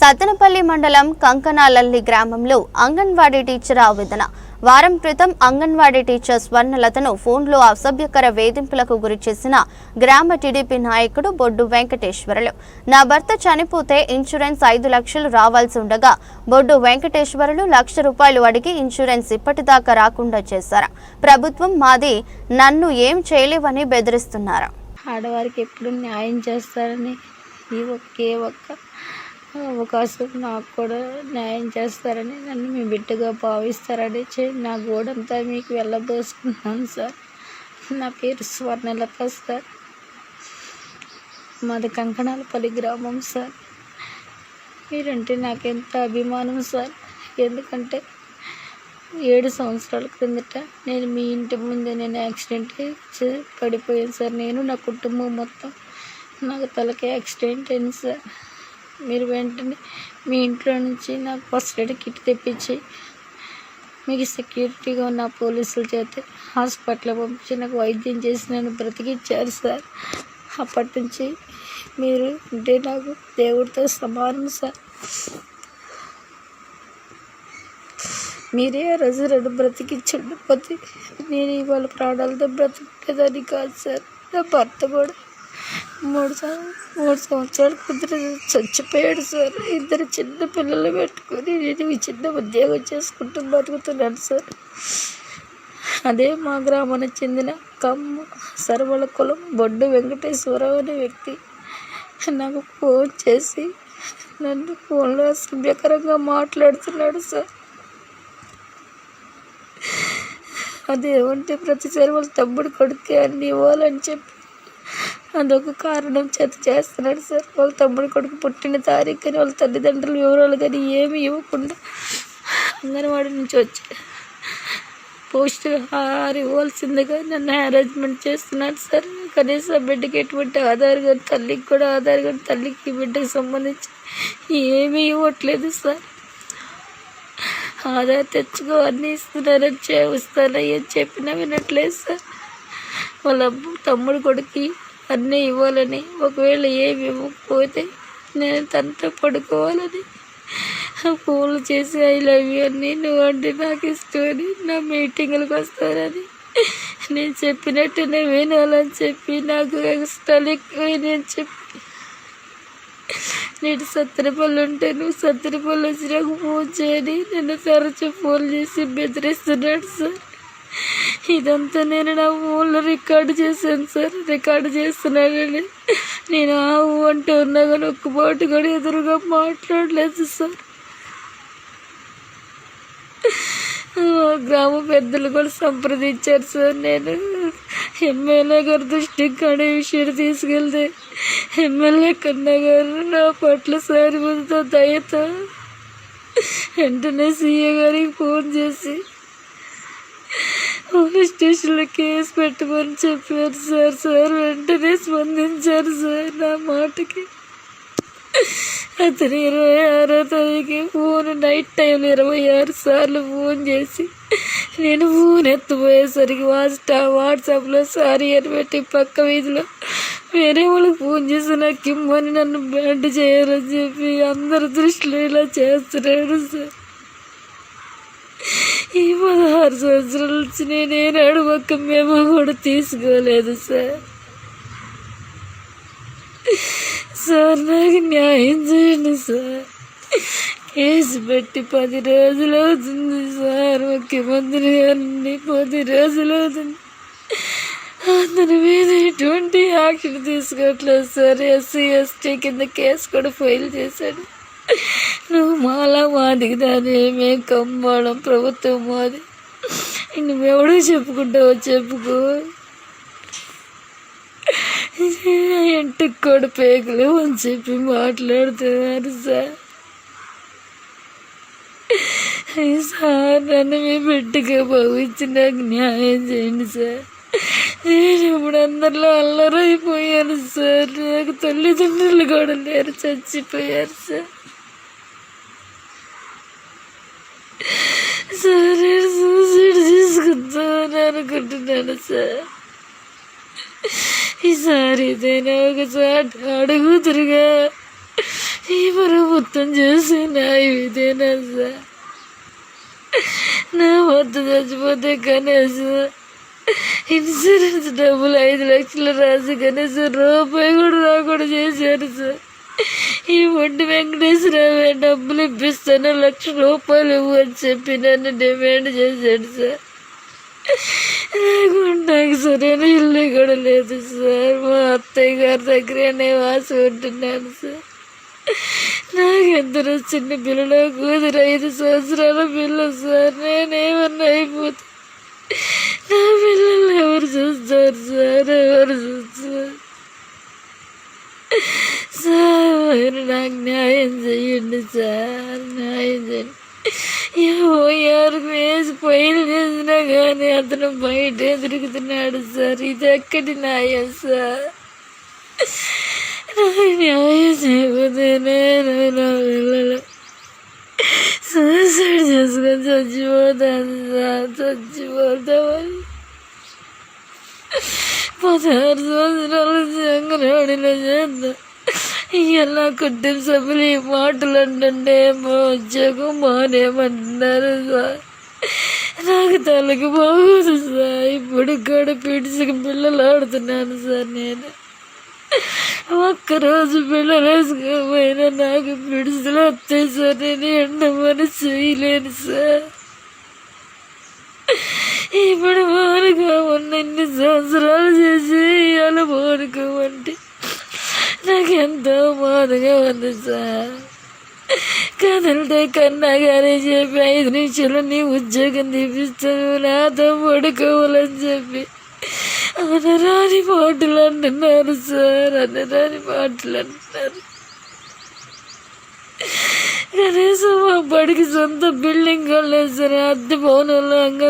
సత్తెనపల్లి మండలం కంకనాలల్లి గ్రామంలో అంగన్వాడీ టీచర్ ఆవేదన. వారం క్రితం అంగన్వాడీ టీచర్ స్వర్ణలతను ఫోన్లో అసభ్యకర వేధింపులకు గురిచేసిన గ్రామ టీడీపీ నాయకుడు బొడ్డు వెంకటేశ్వరులు. నా భర్త చనిపోతే ఇన్సూరెన్స్ 5 లక్షలు రావాల్సి ఉండగా బొడ్డు వెంకటేశ్వరులు ₹1,00,000 అడిగి ఇన్సూరెన్స్ ఇప్పటిదాకా రాకుండా చేశారు. ప్రభుత్వం మాది, నన్ను ఏం చేయలేవని బెదిరిస్తున్నారు. ఆడవారికి ఎప్పుడు న్యాయం చేస్తారని ఈ ఒకే ఒక్క అవకాశం నాకు కూడా న్యాయం చేస్తారని, నన్ను మీ బిడ్డగా భావిస్తారని నా గోడంతా మీకు వెళ్ళబోసుకుంటున్నాను సార్. నా పేరు స్వర్ణలత సార్. మాది కంకణాలపల్లి గ్రామం సార్. మీరంటే నాకు ఎంత అభిమానం సార్. ఎందుకంటే 7 సంవత్సరాల క్రిందట నేను మీ ఇంటి ముందే యాక్సిడెంట్ పడిపోయాను సార్. నేను నా కుటుంబం మొత్తం నాకు తలకి యాక్సిడెంట్ అయింది సార్. మీరు వెంటనే మీ ఇంట్లో నుంచి నాకు ఫస్ట్ ఎయిడ్ కిట్ తెప్పించి మీకు సెక్యూరిటీగా ఉన్న పోలీసుల చేత హాస్పిటల్ పంపించి నాకు వైద్యం చేసి నన్ను బ్రతికిచ్చారు సార్. అప్పటి నుంచి మీరు అంటే నాకు దేవుడితో సమానం సార్. మీరే ఆ రోజు నన్ను బ్రతికించకపోతే నేను ఇవాళ ప్రాణాలతో బ్రతికేదాన్ని కాదు సార్. నా భర్త కూడా 3 సంవత్సరాల క్రితం చచ్చిపోయాడు సార్. 2 చిన్న పిల్లలు పెట్టుకొని నేను ఈ చిన్న ఉద్యోగం చేసుకుంటూ బతుకుతున్నాను సార్. అదే మా గ్రామానికి చెందిన కమ్మ సరవల కులం బొడ్డు వెంకటేశ్వరరావు అనే వ్యక్తి నాకు ఫోన్ చేసి నన్ను ఫోన్లో అసభ్యకరంగా మాట్లాడుతున్నాడు సార్. అదేమంటే ప్రతిసారి వాళ్ళ తమ్ముడు కొడుకే అన్ని ఇవ్వాలని చెప్పి అదొక కారణం చేస్తున్నాడు సార్. వాళ్ళ తమ్ముడు కొడుకు పుట్టిన తారీఖు కానీ వాళ్ళ తల్లిదండ్రుల వివరాలు కానీ ఏమి ఇవ్వకుండా అంగన్వాడీ నుంచి వచ్చి పోస్టుహార్ ఇవ్వాల్సిందిగా నన్ను హెరాస్మెంట్ చేస్తున్నాడు సార్. కనీసం బిడ్డకి ఎటువంటి ఆధార్ కానీ తల్లికి కూడా ఆధార్ కానీ తల్లికి బిడ్డకి సంబంధించి ఏమీ ఇవ్వట్లేదు సార్. ఆధార్ తెచ్చుకో అన్నీ ఇస్తున్నారని వస్తానని చెప్పినా వినట్లేదు సార్. వాళ్ళ తమ్ముడు కొడుకు అన్నీ ఇవ్వాలని, ఒకవేళ ఏమి ఇవ్వకపోతే నేను తనతో పడుకోవాలని ఫోన్లు చేసి ఐ లవ్ యూ అని, నువ్వు అంటే నాకు ఇష్టమని, నా మీటింగులకు వస్తానని, నేను చెప్పినట్టునే వినాలని చెప్పి నాకు ఇష్టాలు ఎక్కువని చెప్పి నేను సత్తెనపల్లి ఉంటే నువ్వు సత్తెనపల్లి వచ్చి నాకు ఫోన్ చేయని నన్ను తరచు ఫోన్ చేసి బెదిరిస్తున్నాడు సార్. ఇదంతా నేను నా ఫోన్లో రికార్డు చేశాను సార్. రికార్డు చేస్తున్నానని నేను అంటూ ఉన్నా కానీ ఒక్క మాట కూడా ఎదురుగా మాట్లాడలేదు సార్. గ్రామ పెద్దలు కూడా సంప్రదించారు సార్. నేను ఎమ్మెల్యే గారి దృష్టికి కానీ విషయాన్ని తీసుకెళ్తే ఎమ్మెల్యే కన్నా గారు నా పట్ల సారితో దయతో వెంటనే సీఏ గారికి ఫోన్ చేసి పోలీస్ స్టేషన్లో కేసు పెట్టమని చెప్పారు సార్. సార్ వెంటనే స్పందించారు సార్ నా మాటకి. అతను 26వ తారీఖు ఫోన్ నైట్ టైంలో 26 సార్లు ఫోన్ చేసి నేను ఫోన్ ఎత్తిపోయేసరికి వాట్సాప్లో సారీ అని పెట్టి పక్క వీధిలో వేరే వాళ్ళకి ఫోన్ చేసి నాకు ఇమ్మని నన్ను బ్యాండ్ చేయాలని చెప్పి అందరి దృష్టిలో ఇలా చేస్తున్నాడు సార్. ఈ 16 సంవత్సరాల నుంచి నేనేనాడు ఒక్క మేము కూడా తీసుకోలేదు సార్. సార్ నాకు న్యాయం చేయండి సార్. కేసు పెట్టి 10 రోజులు అవుతుంది సార్. ముఖ్యమంత్రి గారిని 10 రోజులు అవుతుంది. అతని మీద ఎటువంటి యాక్షన్ తీసుకోవట్లేదు సార్. SC ST కింద కేసు కూడా ఫైల్ చేశాడు. నువ్వు మాదికి దాని మేము కమ్మడం ప్రభుత్వం మాది, నువ్వెవడో చెప్పుకుంటావో చెప్పుకో, ఇంటికి కూడా పేకలు అని చెప్పి మాట్లాడుతున్నారు సార్. సార్ నన్ను మీ బిడ్డగా భావించి నాకు న్యాయం చేయండి సార్. నేను ఇప్పుడు అందరిలో అల్లరైపోయాను సార్. నాకు తల్లిదండ్రులు కూడా లేరు, చచ్చిపోయారు సార్. సార్ నేను సూసైడ్ చేసుకుందామని అనుకుంటున్నాను సార్. ఈసారి ఇదైనా ఒకసారి అడుగుతురుగా ఈ ప్రభుత్వం చేసే న్యాయం ఇదేనా సార్? నా వద్ద చచ్చిపోతే కనీసం ఇన్సూరెన్స్ డబ్బులు 5 లక్షలు రాసి కనీసం రూపాయి కూడా రాకుండా చేశారు సార్. ఈ వడ్డీ వెంకటేశ్వరరావు డబ్బులు ఇప్పిస్తాను, 1,00,000 రూపాయలు ఇవ్వు అని చెప్పి నన్ను డిమాండ్ చేశాడు సార్. నాకు సరైన ఇల్లు కూడా లేదు సార్. మా అత్తయ్య గారి దగ్గరే వాసి ఉంటున్నాను సార్. నాకెందరూ చిన్న పిల్లలు, కూతురు 5 సంవత్సరాల పిల్ల సార్. నేనేమన్నా అయిపోతే నా పిల్లలు ఎవరు చూస్తారు సార్? ఎవరు చూస్తారు సార్? మీరు నాకు న్యాయం చేయండి సార్, న్యాయం చేయండి. ఎవరికి వేసి పైలు చేసినా కానీ అతను బయటే తిరుగుతున్నాడు సార్. ఇది ఎక్కడి న్యాయం సార్? నాకు న్యాయం చేయకపోతే నేను నా పిల్లలు సూసైడ్ చేసుకొని చచ్చిపోతాను సార్. చచ్చిపోతామని 16 సంవత్సరాల అంగన్వాడీలో చేద్దాం. ఇలా కుటుంబ సభ్యులు ఈ మాటలు అంటుంటే మా ఉద్యోగం మానేమంటున్నారు సార్. నాకు తలకి బాగోదు సార్. ఇప్పుడు కూడా పిడిసికి పిల్లలు ఆడుతున్నాను సార్. నేను ఒక్కరోజు పిల్లలు వేసుకోపోయినా నాకు పిడుసులు వస్తాయి సార్. నేను ఎండమని చేయలేను సార్. ఇప్పుడు మానుకోమన్న ఇన్ని సంవత్సరాలు చేసి ఇవాళ మానుకోమంటే నాకు ఎంతో బాధగా ఉంది సార్. కదలితే కన్నా కానీ చెప్పి 5 నిమిషాలు నీ ఉద్యోగం తీపిస్తాను, నాతో పడుకోవాలని చెప్పి అనరాని మాటలు అంటున్నారు సార్. అనరాని మాటలు అంటున్నారు. కనీసం మా బడికి సొంత బిల్డింగ్ లేదు సార్. అద్దె భవనంలో